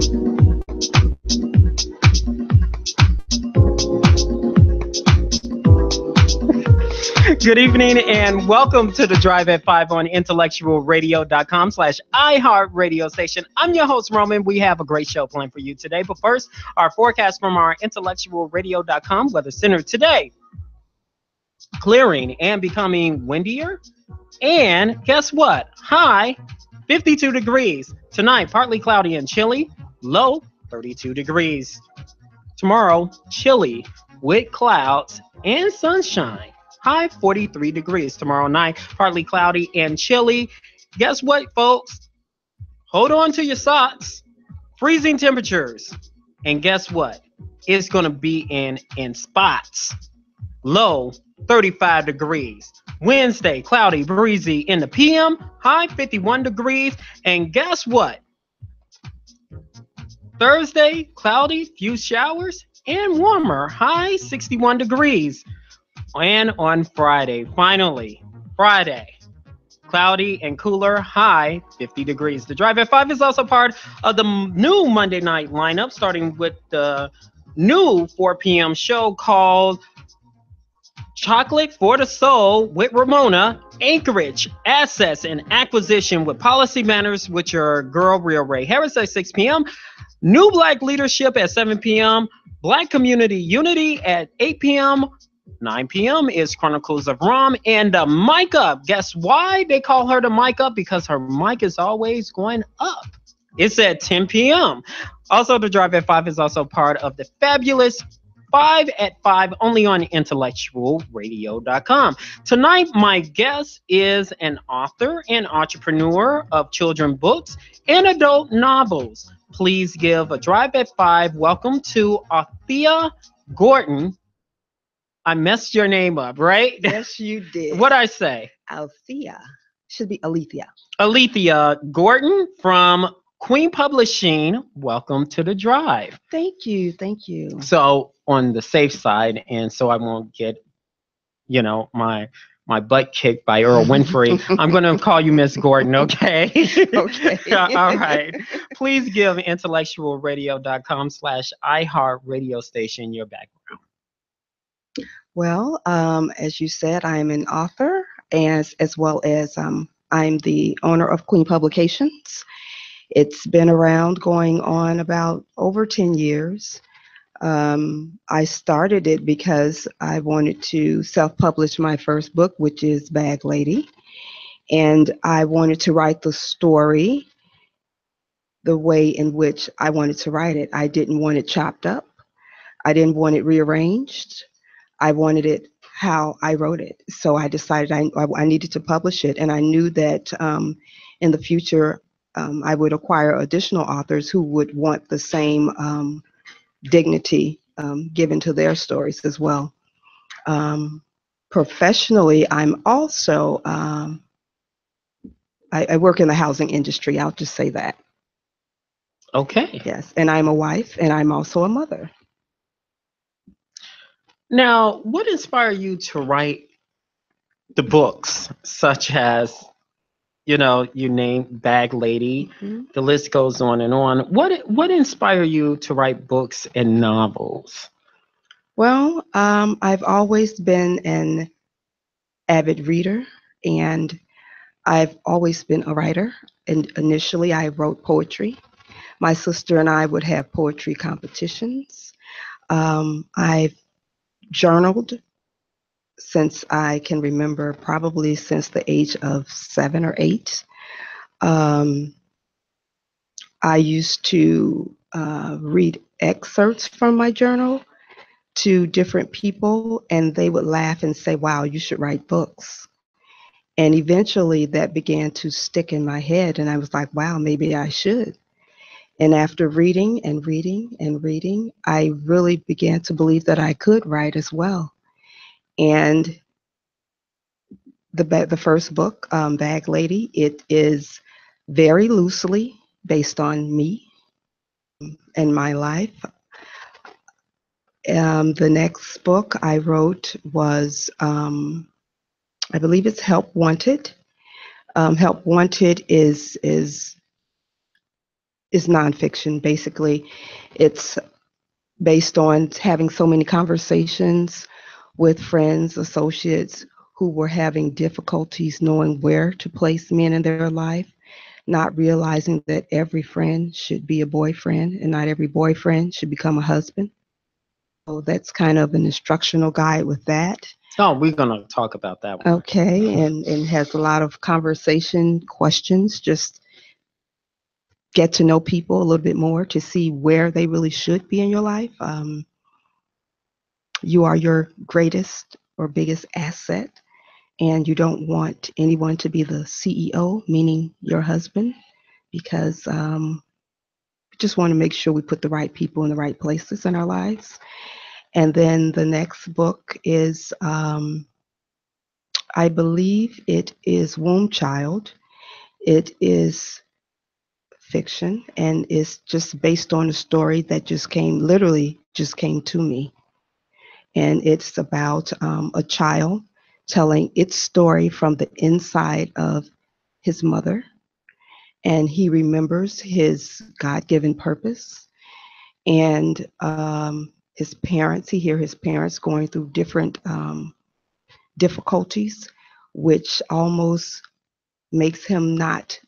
Good evening and welcome to the Drive at 5 on IntellectualRadio.com/iHeartRadio station. I'm your host, Roman. We have a great show planned for you today. But first, our forecast from our IntellectualRadio.com weather center today. Clearing and becoming windier. And guess what? High 52 degrees. Tonight, partly cloudy and chilly. Low 32 degrees. Tomorrow, chilly with clouds and sunshine. High 43 degrees tomorrow night, partly cloudy and chilly. Guess what, folks? Hold on to your socks. Freezing temperatures. And guess what? It's going to be in spots. Low 35 degrees. Wednesday, cloudy, breezy in the PM. High 51 degrees. And guess what? Thursday, cloudy, few showers, and warmer. High 61 degrees. And on Friday, finally, Friday, cloudy and cooler, high 50 degrees. The Drive at 5 is also part of the new Monday night lineup, starting with the new 4 p.m. show called Chocolate for the Soul with Ramona, Anchorage, Assets and Acquisition with Policy Matters with your girl, Real Ray Harris at 6 p.m. New Black Leadership at 7 p.m. Black Community Unity at 8 p.m. 9 p.m. is Chronicles of Rom and the mic up. Guess why they call her the mic up? Because her mic is always going up. It's at 10 p.m. Also, the Drive at 5 is also part of the fabulous 5 at 5 only on IntellectualRadio.com. Tonight, my guest is an author and entrepreneur of children's books and adult novels. Please give a Drive at 5 welcome to Althea Gordon. I messed your name up, right? Yes, you did. What'd I say? Althea. Should be Alethea. Alethea Gordon from Queen Publishing. Welcome to the Drive. Thank you. Thank you. So on the safe side, and so I won't get, my butt kicked by Earl Winfrey, I'm going to call you Miss Gordon, okay? Okay. All right. Please give IntellectualRadio.com/iHeartRadio station your background. Well, as you said, I'm an author, as well as I'm the owner of Queen Publications. It's been around going on about over 10 years. I started it because I wanted to self-publish my first book, which is Bag Lady. And I wanted to write the story the way in which I wanted to write it. I didn't want it chopped up. I didn't want it rearranged. I wanted it how I wrote it. So I decided I needed to publish it. And I knew that in the future, I would acquire additional authors who would want the same dignity given to their stories as well. Professionally, I'm also, I work in the housing industry. I'll just say that. Okay. Yes. And I'm a wife, and I'm also a mother. Now, what inspired you to write the books, such as, you named Bag Lady, Mm-hmm. the list goes on and on. What inspired you to write books and novels? Well, I've always been an avid reader, and I've always been a writer. And initially, I wrote poetry. My sister and I would have poetry competitions. I've journaled since I can remember, probably since the age of 7 or 8. I used to read excerpts from my journal to different people, and they would laugh and say, "Wow, you should write books." And eventually that began to stick in my head, and I was like, wow, maybe I should. And after reading and reading and reading, I really began to believe that I could write as well. And the first book, Bag Lady, it is very loosely based on me and my life. The next book I wrote was, I believe it's Help Wanted. Help Wanted is is nonfiction. Basically, it's based on having so many conversations with friends, associates who were having difficulties knowing where to place men in their life, not realizing that every friend should be a boyfriend and not every boyfriend should become a husband. So that's kind of an instructional guide with that. Oh, we're gonna talk about that one. Okay, and has a lot of conversation questions, just get to know people a little bit more to see where they really should be in your life. You are your greatest or biggest asset, and you don't want anyone to be the CEO, meaning your husband, because we just want to make sure we put the right people in the right places in our lives. And then the next book is, I believe it is Womb Child. It is fiction and it's just based on a story that just came to me. And it's about a child telling its story from the inside of his mother. And he remembers his God given purpose. And his parents, he hears his parents going through different difficulties, which almost makes him not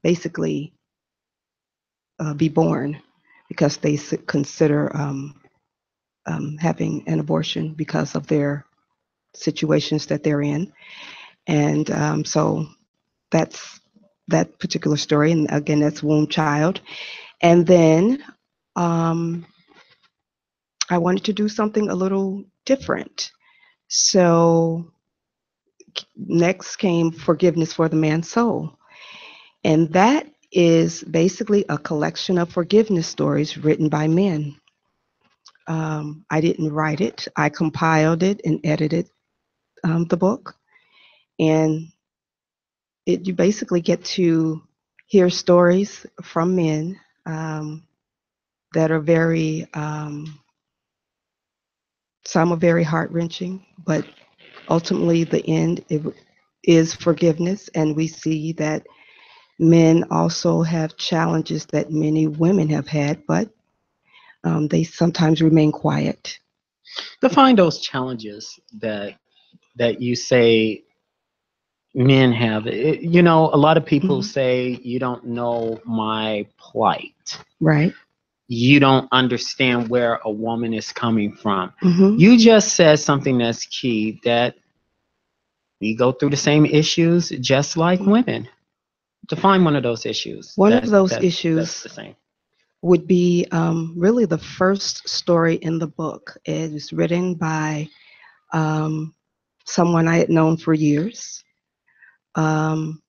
basically be born because they consider having an abortion because of their situations that they're in. And so that's that particular story. And again, that's Womb Child. And then um, I wanted to do something a little different. So next came Forgiveness for the Man's Soul. And that is basically a collection of forgiveness stories written by men. I didn't write it. I compiled it and edited the book. And you basically get to hear stories from men that are some are very heart wrenching, but ultimately the end is forgiveness. And we see that men also have challenges that many women have had, but they sometimes remain quiet. Define those challenges that you say men have. A lot of people Mhm. say you don't know my plight. Right. You don't understand where a woman is coming from. Hmm. You just said something that's key, that we go through the same issues just like women. Define one of those issues One of that those that's issues the same. would be really the first story in the book. It is written by um, someone I had known for years. Um,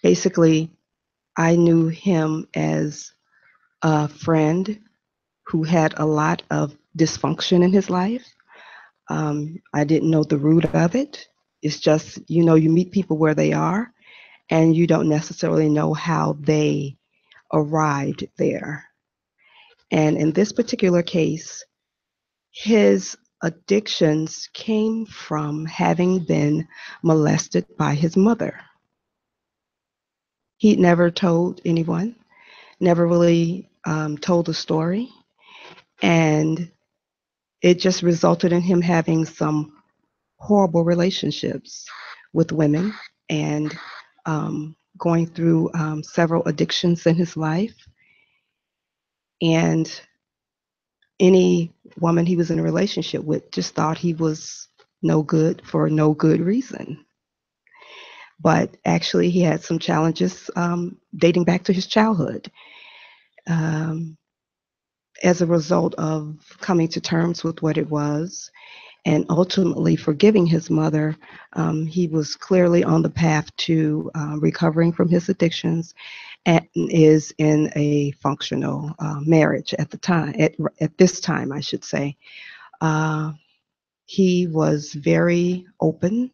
Basically, I knew him as a friend who had a lot of dysfunction in his life. I didn't know the root of it. It's just, you meet people where they are, and you don't necessarily know how they arrived there. And in this particular case, his addictions came from having been molested by his mother. He never told anyone, never really told a story. And it just resulted in him having some horrible relationships with women and going through several addictions in his life. And any woman he was in a relationship with just thought he was no good for no good reason. But actually, he had some challenges dating back to his childhood. Um, as a result of coming to terms with what it was and ultimately forgiving his mother, he was clearly on the path to recovering from his addictions and is in a functional marriage at the time, at this time, I should say. Uh, he was very open,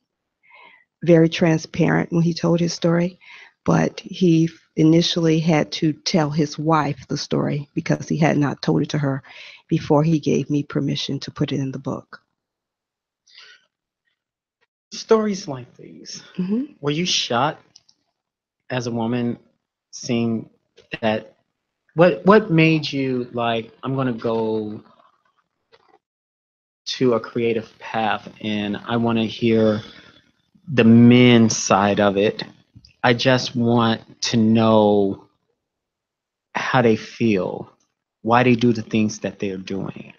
very transparent when he told his story, but he initially had to tell his wife the story because he had not told it to her before he gave me permission to put it in the book. Stories like these. Hmm. Were you shocked as a woman seeing that what made you like, I'm going to go to a creative path and I want to hear the men's side of it. I just want to know how they feel, why they do the things that they're doing.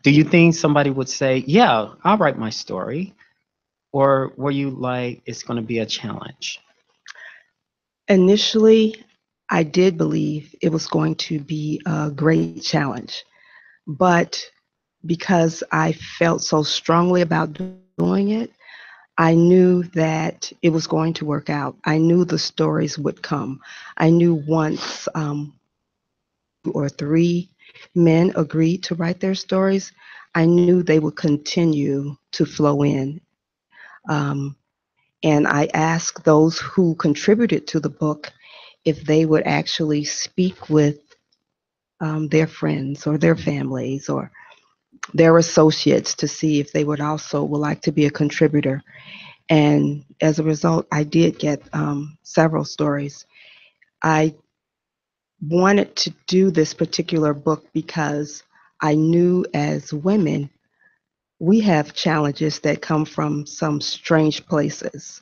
Do you think somebody would say, "Yeah, I'll write my story," or were you like, "It's going to be a challenge"? Initially, I did believe it was going to be a great challenge, but because I felt so strongly about doing it, I knew that it was going to work out. I knew the stories would come. I knew once two or three men agreed to write their stories, I knew they would continue to flow in. Um, and I asked those who contributed to the book if they would actually speak with their friends or their families or their associates to see if they would like to be a contributor. And as a result, I did get several stories. I wanted to do this particular book because I knew as women, we have challenges that come from some strange places.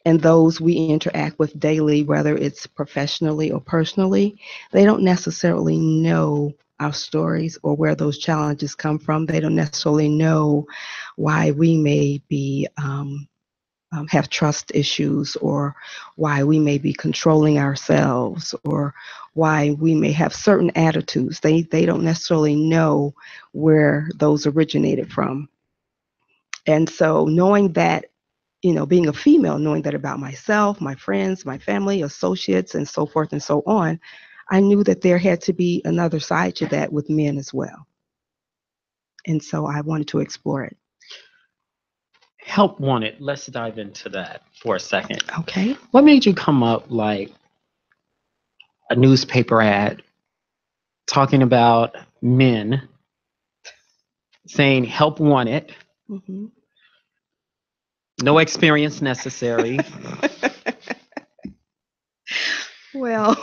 And those we interact with daily, whether it's professionally or personally, they don't necessarily know our stories or where those challenges come from. They don't necessarily know why we may be have trust issues, or why we may be controlling ourselves, or why we may have certain attitudes. They don't necessarily know where those originated from. And so knowing that, being a female, knowing that about myself, my friends, my family, associates, and so forth and so on, I knew that there had to be another side to that with men as well. And so I wanted to explore it. Help wanted. Let's dive into that for a second. Okay. What made you come up like a newspaper ad talking about men saying help wanted, Mm-hmm. no experience necessary? Well,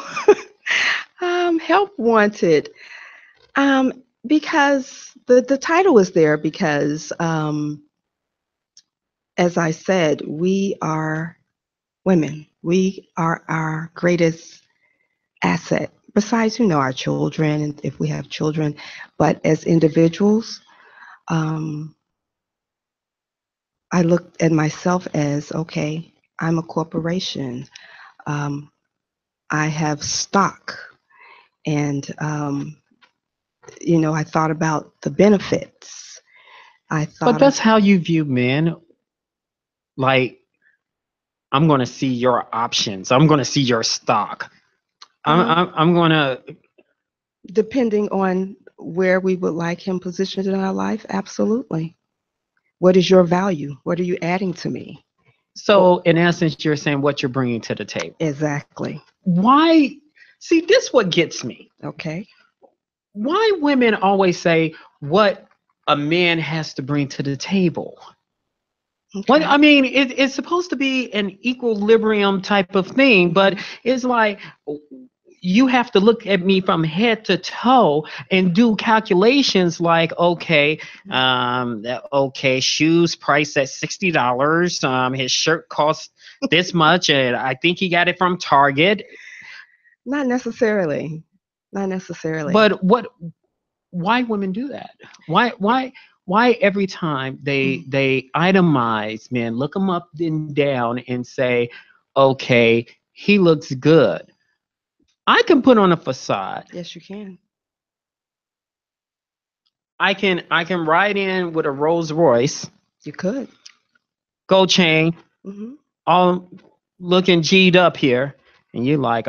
help wanted. Because the title is there because, as I said, we are women. We are our greatest asset. Besides, our children, and if we have children, but as individuals, um, I look at myself as, okay, I'm a corporation. Um, I have stock, and I thought about the benefits. I But thought of that's how you view men. Like, I'm going to see your options. I'm going to see your stock. um, I'm going to. depending on where we would like him positioned in our life, absolutely. What is your value? What are you adding to me? So, in essence, you're saying what you're bringing to the table. Exactly. Why? See, this what gets me. Okay. Why women always say what a man has to bring to the table? What Okay. I mean, it's supposed to be an equilibrium type of thing, but it's like you have to look at me from head to toe and do calculations like, okay, shoes priced at $60. His shirt costs this much, and I think he got it from Target. Not necessarily. Not necessarily. But why women do that? Why every time they itemize men, look them up and down and say, okay, he looks good. I can put on a facade. Yes, you can. I can ride in with a Rolls Royce, You could. gold chain, Hmm. all looking G'd up here, and you're like,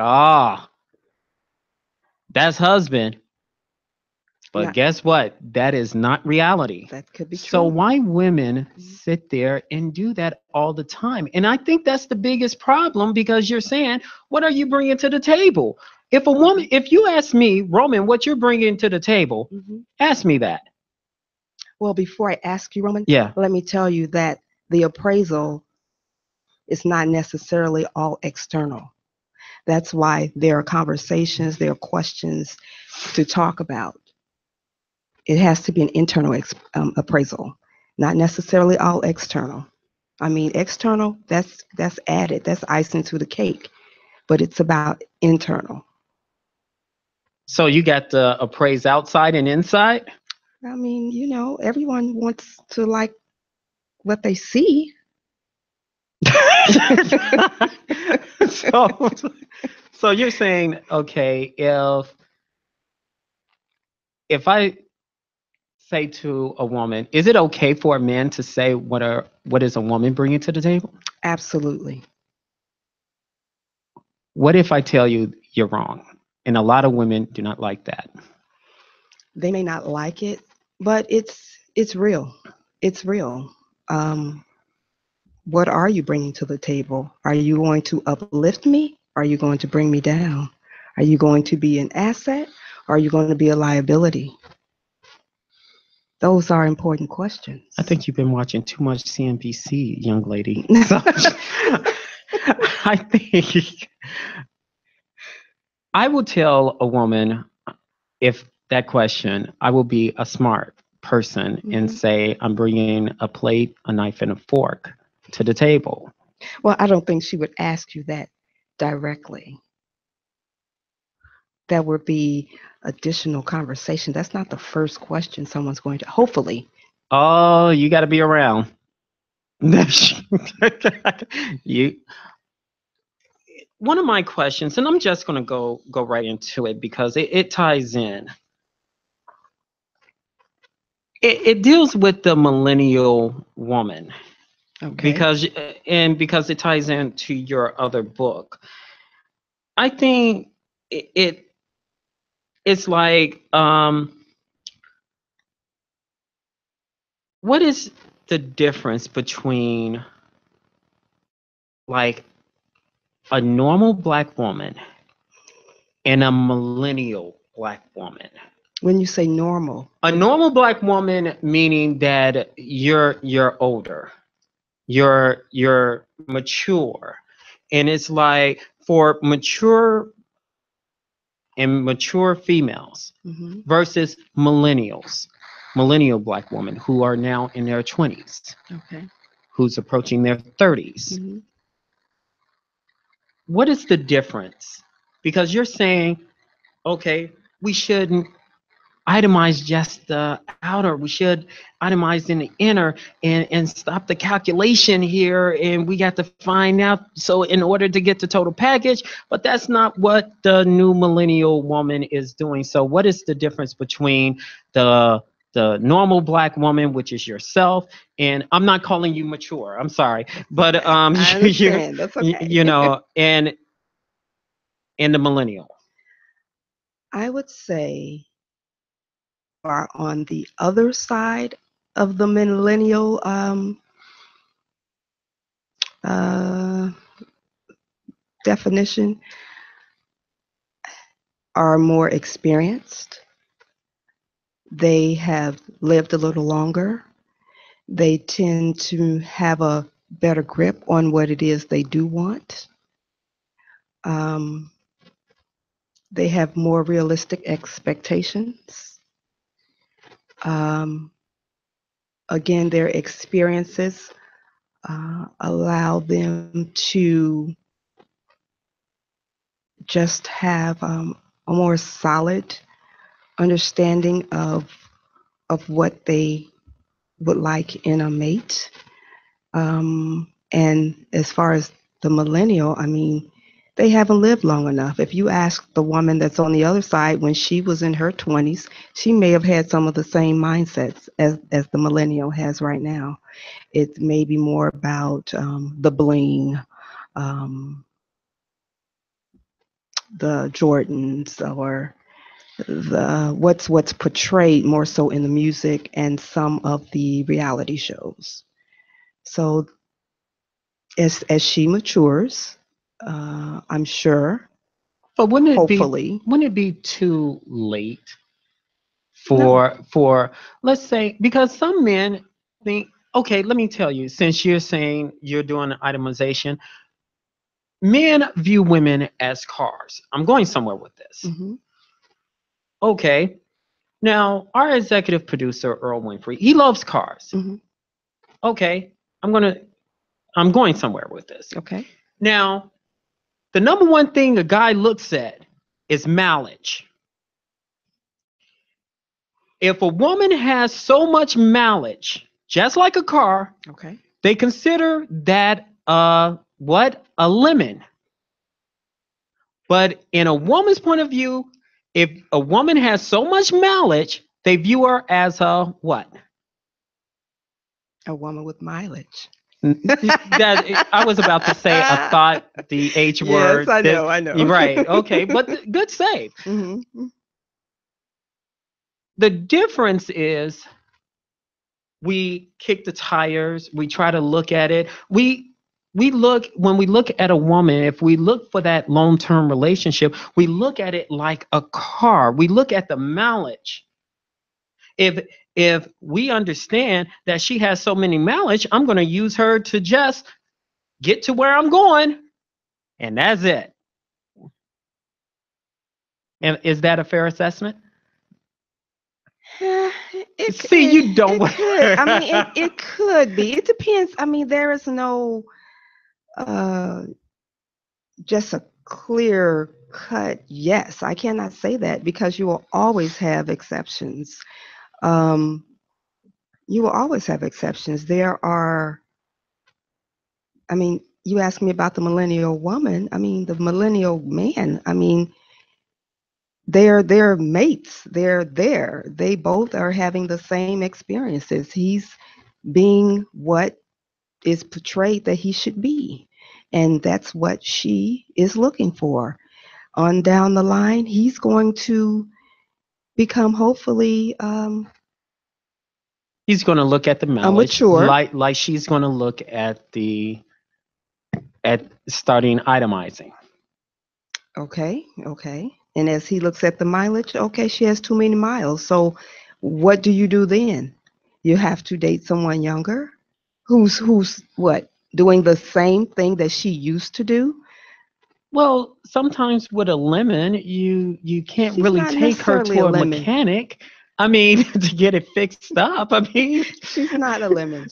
that's husband. But Not guess what? That is not reality. that could be So true. why women Mhm. sit there and do that all the time? And I think that's the biggest problem because you're saying, what are you bringing to the table? If you ask me, Roman, what you're bringing to the table, Hmm. ask me that. Well, before I ask you, Roman, Yeah. let me tell you that the appraisal is not necessarily all external. That's why there are conversations, there are questions to talk about. It has to be an internal appraisal, not necessarily all external. I mean, external, that's added, that's icing to the cake, but it's about internal. So you got to appraise outside and inside? I mean, everyone wants to like what they see. so, so you're saying, okay, if I say to a woman, is it okay for a man to say what is a woman bringing to the table? Absolutely. What if I tell you you're wrong? And a lot of women do not like that. They may not like it, but it's real. It's real. Um, what are you bringing to the table? Are you going to uplift me? Are you going to bring me down? Are you going to be an asset? Or are you going to be a liability? Those are important questions. I think you've been watching too much CNBC, young lady. So, I think I will tell a woman, if that question, I will be a smart person and say, I'm bringing a plate, a knife, and a fork to the table. Well, I don't think she would ask you that directly. That would be additional conversation. That's not the first question someone's going to, hopefully. Oh, you got to be around. you. One of my questions, and I'm just going to go right into it because it ties in. It deals with the millennial woman. Okay. Because it ties into your other book. I think it's like, what is the difference between like a normal black woman and a millennial black woman? When you say normal, A normal black woman meaning that you're older, you're mature, and it's like for mature females versus millennial black women who are now in their 20s, okay, who's approaching their 30s. What is the difference? Because you're saying, okay, we shouldn't itemize just the outer, we should itemize in the inner and stop the calculation here, and we got to find out so in order to get the total package, but that's not what the new millennial woman is doing. So what is the difference between the normal black woman, which is yourself, and I'm not calling you mature, I'm sorry, but I understand. That's okay. and the millennial? I would say you are on the other side of the millennial uh, definition, are more experienced. They have lived a little longer. They tend to have a better grip on what it is they do want. Um, they have more realistic expectations. Um, again, their experiences allow them to just have a more solid understanding of what they would like in a mate. And as far as the millennial, I mean, they haven't lived long enough. If you ask the woman that's on the other side, when she was in her 20s, she may have had some of the same mindsets as the millennial has right now. It may be more about the bling, um, the Jordans, or the what's portrayed more so in the music and some of the reality shows. So as she matures, I'm sure, But hopefully. wouldn't it be too late No. for let's say, because some men think, okay, let me tell you, since you're saying you're doing itemization, men view women as cars. I'm going somewhere with this. Mm-hmm. Okay. Now, our executive producer, Earl Winfrey, he loves cars. Mm-hmm. Okay. I'm going somewhere with this. Okay. Now, the number one thing a guy looks at is mileage. If a woman has so much mileage, just like a car, Okay. they consider that what? A lemon. But in a woman's point of view, if a woman has so much mileage, they view her as a what? A woman with mileage. That I was about to say a thought, the H word. Yes, I know. I know. Right. Okay. But good save. Mm-hmm. The difference is we kick the tires. We try to look at it. When we look at a woman, if we look for that long-term relationship, we look at it like a car. We look at the mileage. If we understand that she has so many mileage, I'm going to use her to just get to where I'm going, and that's it. And is that a fair assessment? You don't. It could. I mean, it could be. It depends. I mean, there is no just a clear cut yes. I cannot say that because you will always have exceptions. You will always have exceptions. There are, I mean, you asked me about the millennial woman. I mean, the millennial man, I mean, they're mates. They're there. They both are having the same experiences. He's being what is portrayed that he should be. And that's what she is looking for. On down the line, he's going to become hopefully he's going to look at the mileage, mature. like she's going to look at starting itemizing. Okay. And as he looks at the mileage, okay, she has too many miles. So what do you do then? You have to date someone younger who's what? Doing the same thing that she used to do? Well, sometimes with a lemon, you can't She's really not take her necessarily to a a lemon. mechanic. I mean, to get it fixed up. I mean, She's not a lemon.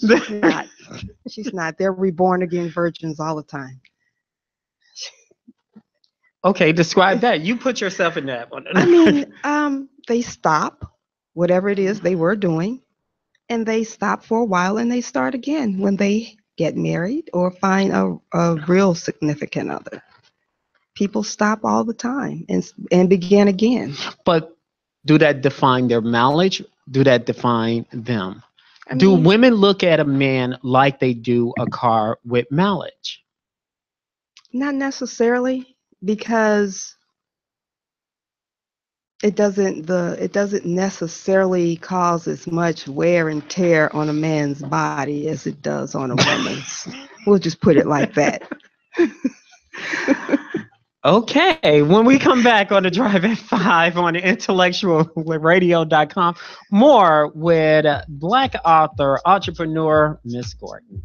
She's not. They're reborn again virgins all the time. Okay, describe that. You put yourself in that one. I mean, they stop whatever it is they were doing, and they stop for a while, and they start again when they get married or find a real significant other. People stop all the time and begin again. But do that define their mileage? Do that define them? I Do mean, women look at a man like they do a car with mileage? not necessarily, because it doesn't necessarily cause as much wear and tear on a man's body as it does on a woman's. We'll just put it like that. Okay, when we come back on the Drive at 5 on the IntellectualRadio.com, more with Black author, entrepreneur, Miss Gordon.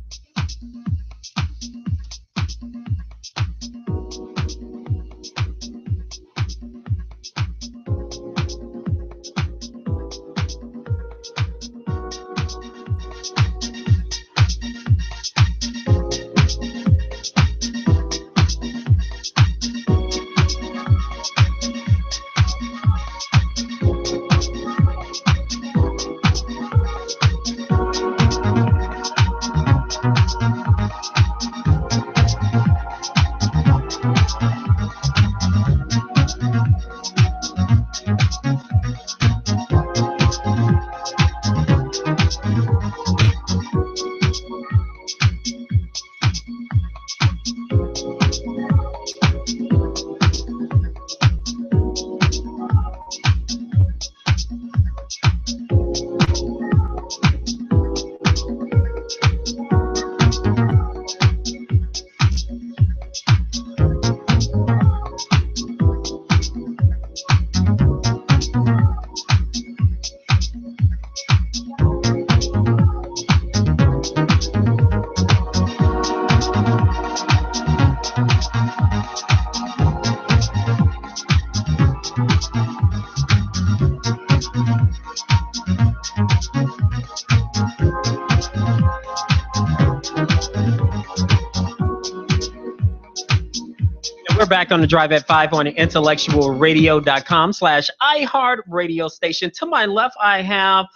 We're back on the Drive at 5 on IntellectualRadio.com/iHeart radio station. To my left, I have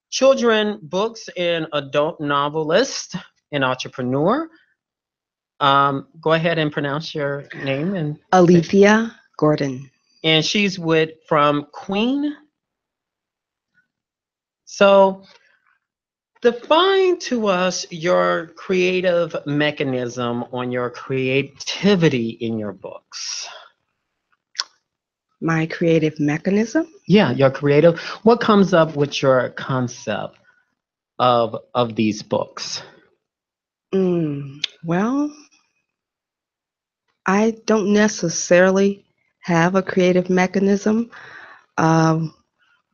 children books and adult novelist and entrepreneur. Go ahead and pronounce your name. And Alethea Gordon. And she's with from Queen. So define to us your creative mechanism on your creativity in your books. My creative mechanism? Yeah, your creative. What comes up with your concept of these books? Well, I don't necessarily have a creative mechanism.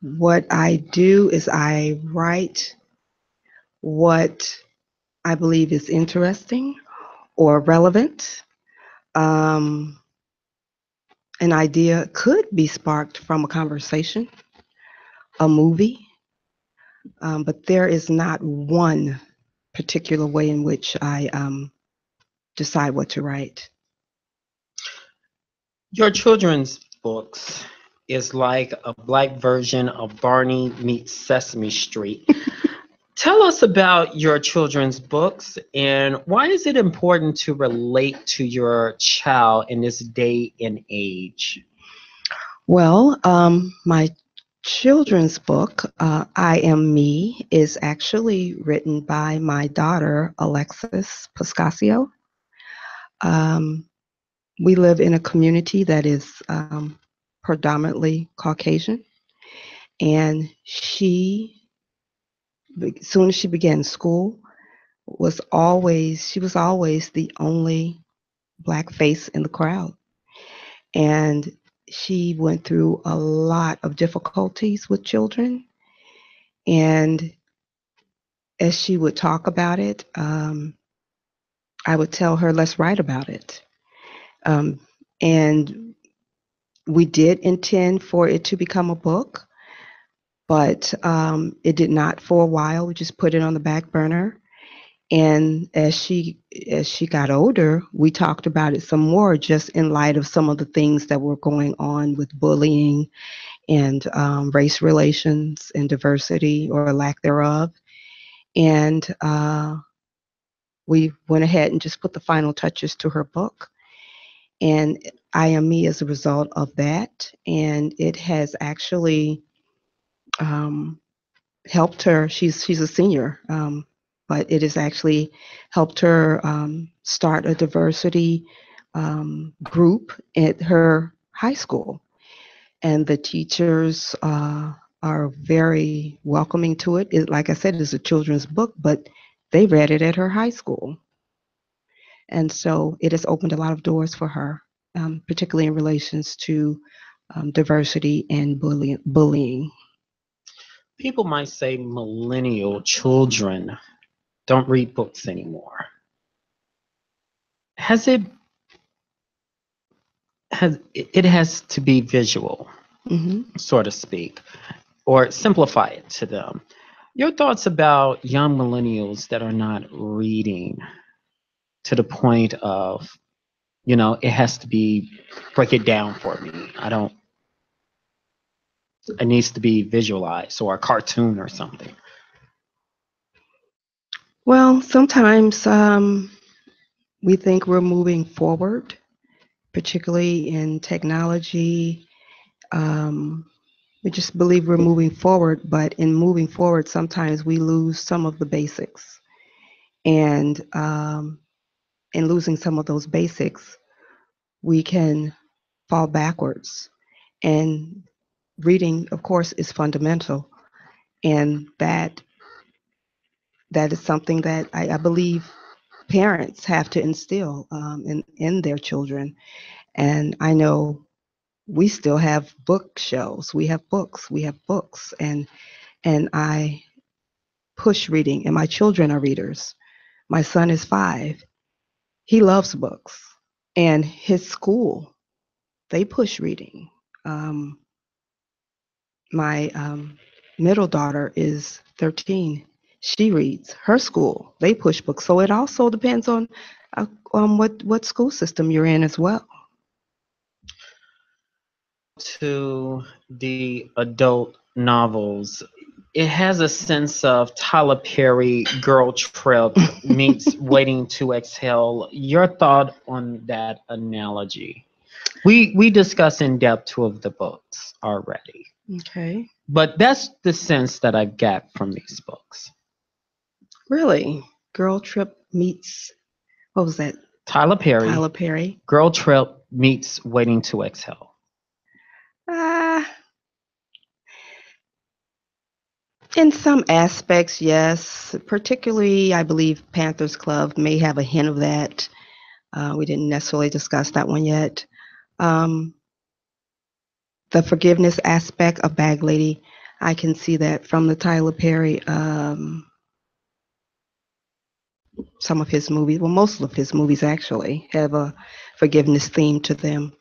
What I do is I write what I believe is interesting or relevant. An idea could be sparked from a conversation, a movie, but there is not one particular way in which I decide what to write. Your children's books is like a black version of Barney meets Sesame Street. Tell us about your children's books and why is it important to relate to your child in this day and age? Well, my children's book, I Am Me, is actually written by my daughter, Alexis Pascasio. We live in a community that is predominantly Caucasian, and she, as soon as she began school, she was always the only black face in the crowd. And she went through a lot of difficulties with children. And as she would talk about it, I would tell her, let's write about it. And we did intend for it to become a book, but it did not for a while. We just put it on the back burner. And as she got older, we talked about it some more, just in light of some of the things that were going on with bullying and race relations and diversity or lack thereof. And we went ahead and just put the final touches to her book. And I Am Me as a result of that. And it has actually helped her. She's a senior, but it has actually helped her start a diversity group at her high school. And the teachers are very welcoming to it. Like I said, it's a children's book, but they read it at her high school. And so it has opened a lot of doors for her, particularly in relations to diversity and bullying. People might say millennial children don't read books anymore. It has to be visual, so to speak, or simplify it to them. Your thoughts about young millennials that are not reading to the point of, it has to be, break it down for me. It needs to be visualized or a cartoon or something. Well, sometimes we think we're moving forward, particularly in technology. We just believe we're moving forward, but in moving forward, sometimes we lose some of the basics. And in losing some of those basics, we can fall backwards. And reading, of course, is fundamental. And that is something that I believe parents have to instill in their children. And I know we still have bookshelves. We have books, and I push reading, and my children are readers. My son is 5. He loves books, and his school, they push reading. My middle daughter is 13. She reads. Her school, they push books. So it also depends on what school system you're in as well. To the adult novels, it has a sense of Tyler Perry Girl Trip meets Waiting to Exhale. Your thought on that analogy? We discussed in depth two of the books already, Okay. but that's the sense that I get from these books. Really? Girl Trip meets, what was that? Tyler Perry, Tyler Perry. Girl Trip meets Waiting to Exhale. Uh, in some aspects, yes. Particularly, I believe Panthers Club may have a hint of that. We didn't necessarily discuss that one yet. Um, the forgiveness aspect of Bag Lady, I can see that from the Tyler Perry, some of his movies. Well, most of his movies actually have a forgiveness theme to them.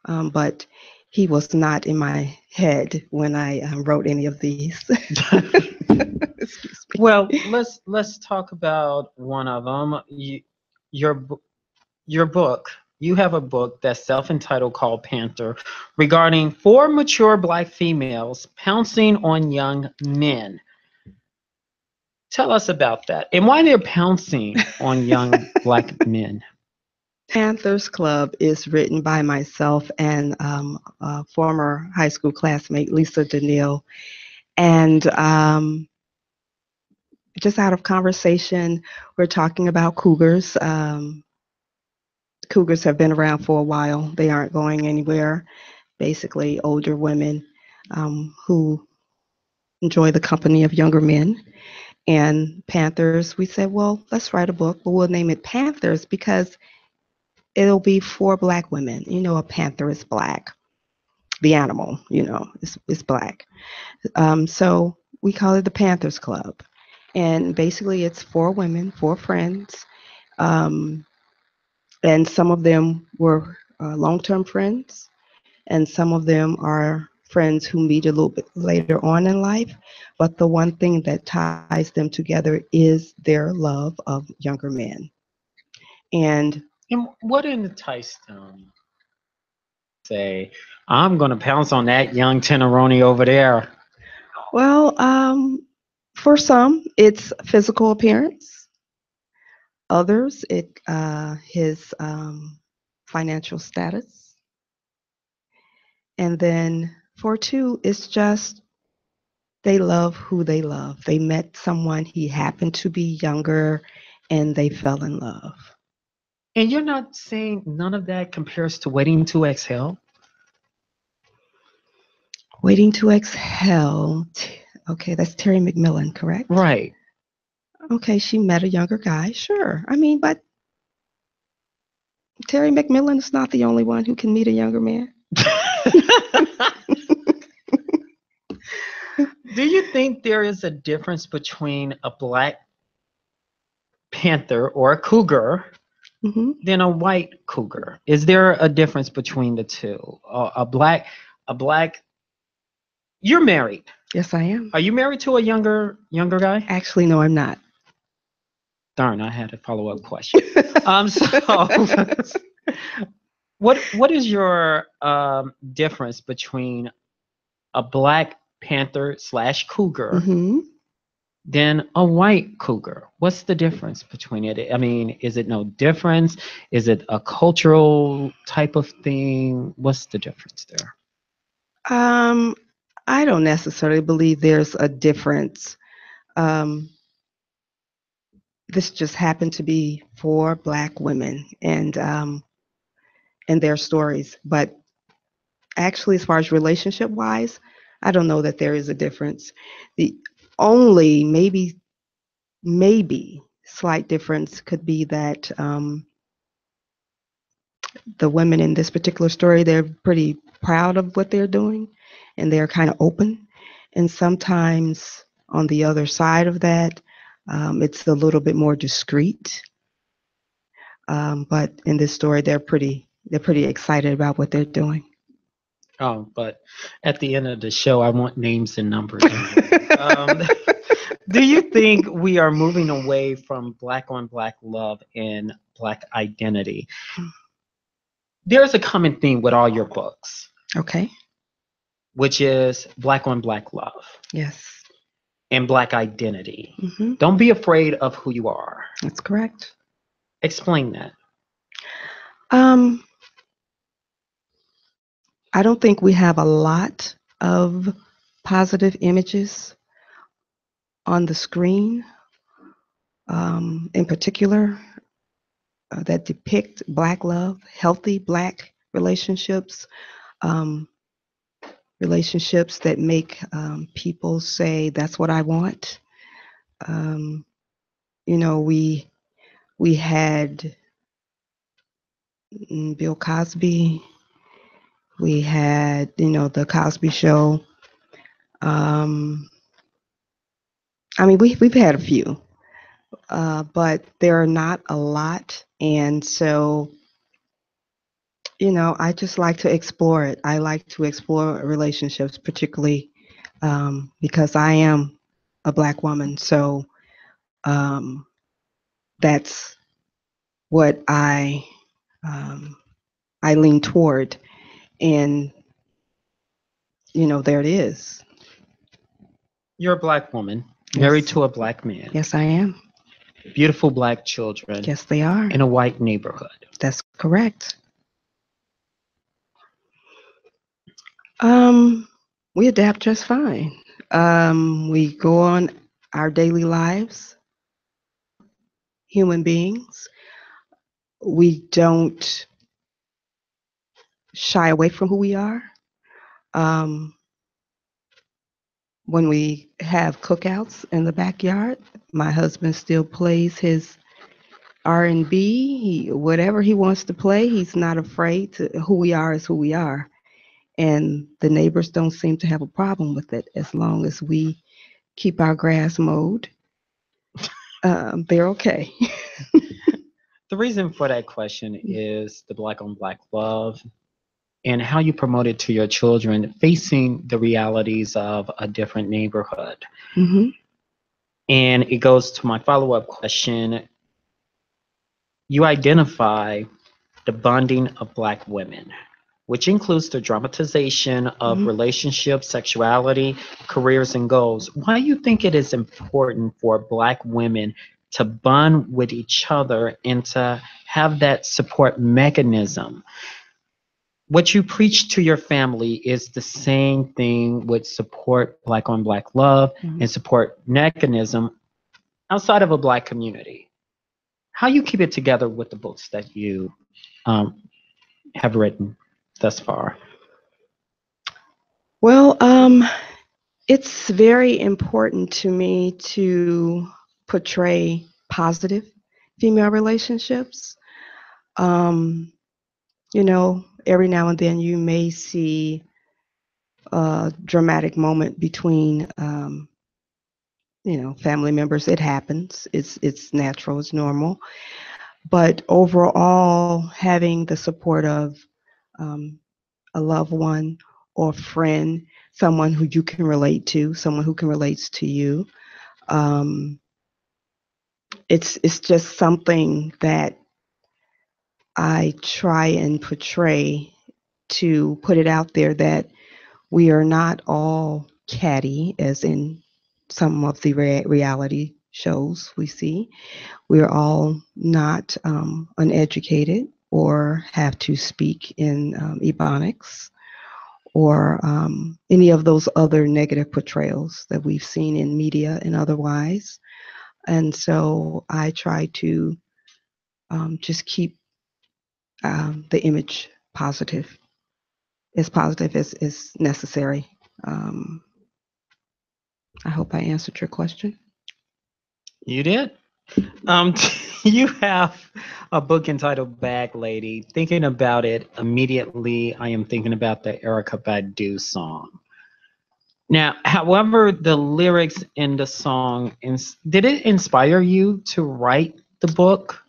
But he was not in my head when I wrote any of these. Excuse me. Well, let's talk about one of them. Your your book. You have a book that's self-entitled called Panther, regarding four mature black females pouncing on young men. Tell us about that and why they're pouncing on young black men. Panthers Club is written by myself and a former high school classmate, Lisa Danielle. And just out of conversation, we're talking about cougars. Cougars have been around for a while. They aren't going anywhere. Basically, older women who enjoy the company of younger men. And Panthers, we said, well, let's write a book, but we'll name it Panthers because it'll be for black women. You know, a panther is black. The animal, is black. So we call it the Panthers Club. And basically, it's four women, four friends. Um, and some of them were long-term friends, and some of them are friends who meet a little bit later on in life. But the one thing that ties them together is their love of younger men. And And what enticed them? Say, I'm gonna pounce on that young tenderoni over there. well, for some, it's physical appearance. Others, his financial status. And then for two, it's just they love who they love. They met someone, he happened to be younger, and they fell in love. And you're not saying none of that compares to Waiting to Exhale? Waiting to Exhale. Okay, that's Terry McMillan, correct? Right. Okay, she met a younger guy, sure. I mean, but Terry McMillan is not the only one who can meet a younger man. Do you think there is a difference between a black panther or a cougar than a white cougar? Is there a difference between the two? A black, you're married. Yes, I am. Are you married to a younger guy? Actually, no, I'm not. Darn, I had a follow-up question. So what is your difference between a black panther / cougar than a white cougar? What's the difference between it? I mean, is it no difference? Is it a cultural type of thing? What's the difference there? I don't necessarily believe there's a difference. Um, this just happened to be for black women and their stories. But actually, as far as relationship wise, I don't know that there is a difference. The only maybe slight difference could be that the women in this particular story, they're pretty proud of what they're doing and they're kind of open. And sometimes on the other side of that, it's a little bit more discreet. But in this story, they're pretty excited about what they're doing. Oh, but at the end of the show, I want names and numbers. Do you think we are moving away from black on black love and black identity? There's a common theme with all your books, Okay. which is black on black love Yes. and black identity. Hmm. Don't be afraid of who you are. That's correct. Explain that. Um, I don't think we have a lot of positive images on the screen, in particular, that depict Black love, healthy Black relationships, um, relationships that make people say, "That's what I want." Um, we had Bill Cosby. We had the Cosby Show. Um, I mean, we've had a few, but there are not a lot, and so I just like to explore it. I like to explore relationships, particularly because I am a Black woman. So um, that's what um, I lean toward, and there it is. You're a black woman, married Yes, to a black man, yes, I am. beautiful black children Yes, they are. in a white neighborhood. That's correct. Um, we adapt just fine. We go on our daily lives, human beings. We don't shy away from who we are. Um, when we have cookouts in the backyard, my husband still plays his R&B. Whatever he wants to play, he's not afraid to. Who we are is who we are, and the neighbors don't seem to have a problem with it as long as we keep our grass mowed. They're okay. The reason for that question is the black on black love and how you promote it to your children facing the realities of a different neighborhood. Hmm. And it goes to my follow up question. You identify the bonding of black women, which includes the dramatization of Hmm. relationships, sexuality, careers, and goals. Why do you think it is important for black women to bond with each other and to have that support mechanism? What you preach to your family is the same thing with support black on black love Hmm. and support mechanism outside of a black community. How you keep it together with the books that you um, have written thus far? Well, it's very important to me to portray positive female relationships. Um, every now and then you may see a dramatic moment between, family members. It happens. It's natural. It's normal. But overall, having the support of um, a loved one or friend, someone who you can relate to, someone who can relate to you. Um, it's just something that I try and portray, to put it out there that we are not all catty, as in some of the reality shows we see. We are all not uneducated or have to speak in Ebonics or any of those other negative portrayals that we've seen in media and otherwise. And so I try to just keep the image positive as necessary. Um, I hope I answered your question. You did. Um, you have a book entitled Bag Lady. Thinking about it immediately, I am thinking about the Erica Badu song. Now, however, the lyrics in the song, did it inspire you to write the book,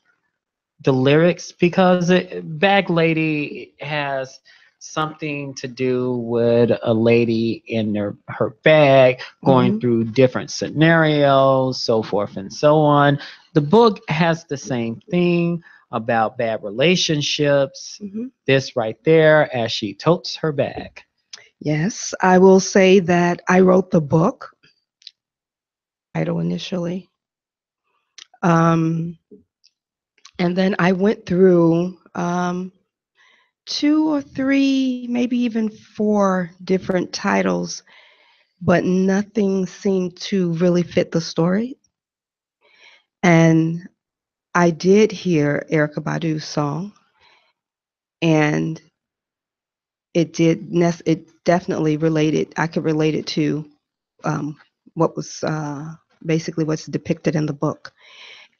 the lyrics? Because Bag Lady has something to do with a lady in her bag going through different scenarios, so forth and so on. The book has the same thing about bad relationships. This right there, as she totes her bag. Yes, I will say that I wrote the book title initially. Um, and then I went through two or three, maybe even four different titles, but nothing seemed to really fit the story. And I did hear Erykah Badu's song, and it definitely related. I could relate it to um, what was basically what's depicted in the book.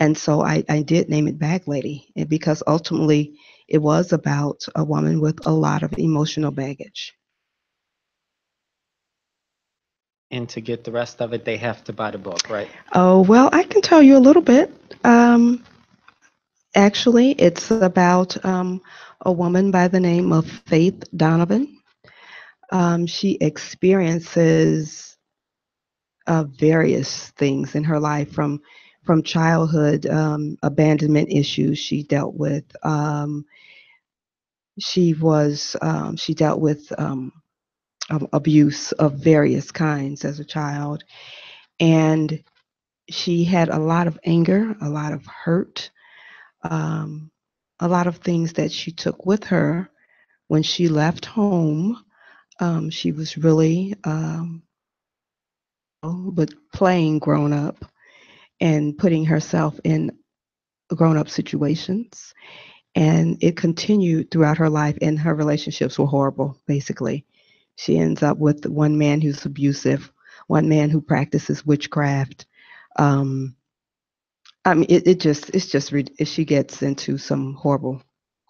And so I did name it Bag Lady, because ultimately it was about a woman with a lot of emotional baggage. And to get the rest of it, they have to buy the book, right? Oh, well, I can tell you a little bit. Actually, it's about a woman by the name of Faith Donovan. She experiences various things in her life, from childhood abandonment issues she dealt with. She dealt with abuse of various kinds as a child, and she had a lot of anger, a lot of hurt, um, a lot of things that she took with her when she left home. She was really but playing grown up and putting herself in grown up situations. And it continued throughout her life, and her relationships were horrible, basically. She ends up with one man who's abusive, one man who practices witchcraft. Um, I mean, she gets into some horrible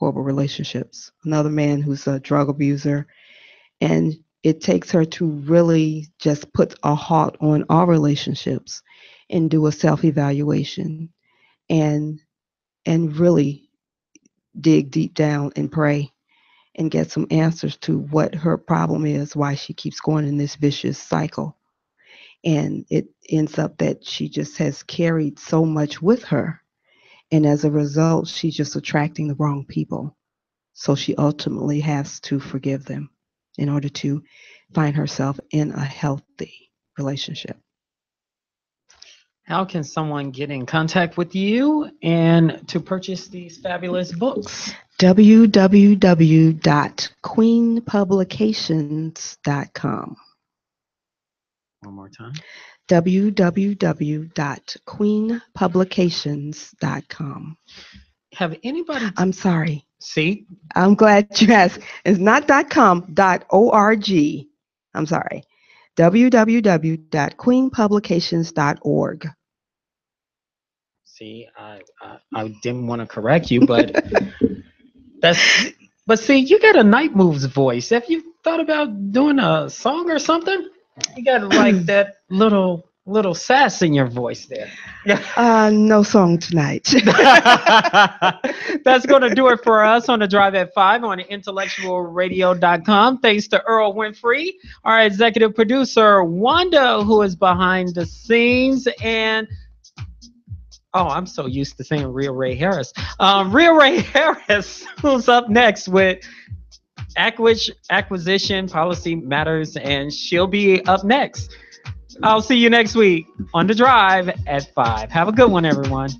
relationships. Another man who's a drug abuser, and it takes her to really just put a halt on all relationships and do a self-evaluation, and really dig deep down and pray and get some answers to what her problem is, why she keeps going in this vicious cycle. And it ends up that she just has carried so much with her. And as a result, she's just attracting the wrong people. So she ultimately has to forgive them in order to find herself in a healthy relationship. How can someone get in contact with you and to purchase these fabulous books? www.queenpublications.com. One more time. www.queenpublications.com. Have anybody? I'm sorry. See? I'm glad you asked. It's not .com, .org. I'm sorry. www.queenpublications.org. See, I didn't want to correct you, but see, you got a Night Moves voice. Have you thought about doing a song or something? You got like that little sass in your voice there. No song tonight. That's going to do it for us on the Drive at 5 on IntellectualRadio.com. Thanks to Earl Winfrey, our executive producer, Wanda, who is behind the scenes, and oh, I'm so used to saying Real Ray Harris. Real Ray Harris, who's up next with Acquisition Policy Matters, and she'll be up next. I'll see you next week on The Drive at 5. Have a good one, everyone.